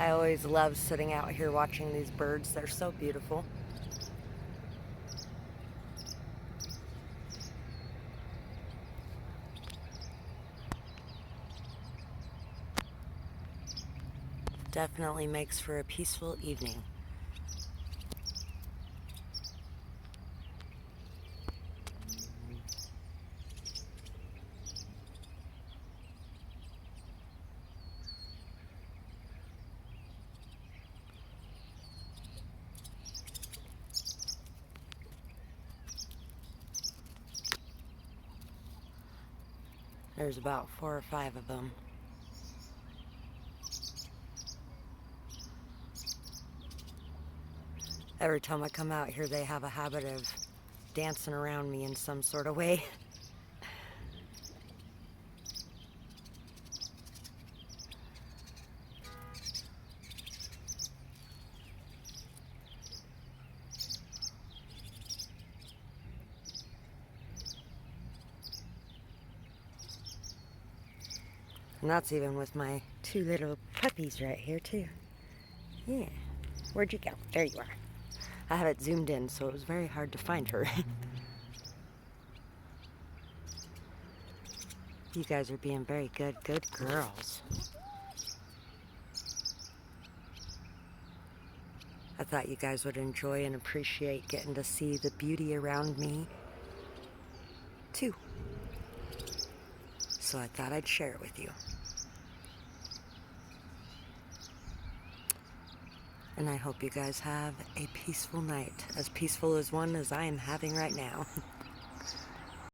I always love sitting out here watching these birds. They're so beautiful. Definitely makes for a peaceful evening. There's about 4 or 5 of them. Every time I come out here, they have a habit of dancing around me in some sort of way. And that's even with my 2 little puppies right here too. Yeah. Where'd you go? There you are. I have it zoomed in, so it was very hard to find her. You guys are being very good girls. I thought you guys would enjoy and appreciate getting to see the beauty around me too. So I thought I'd share it with you. And I hope you guys have a peaceful night, as peaceful as one as I am having right now.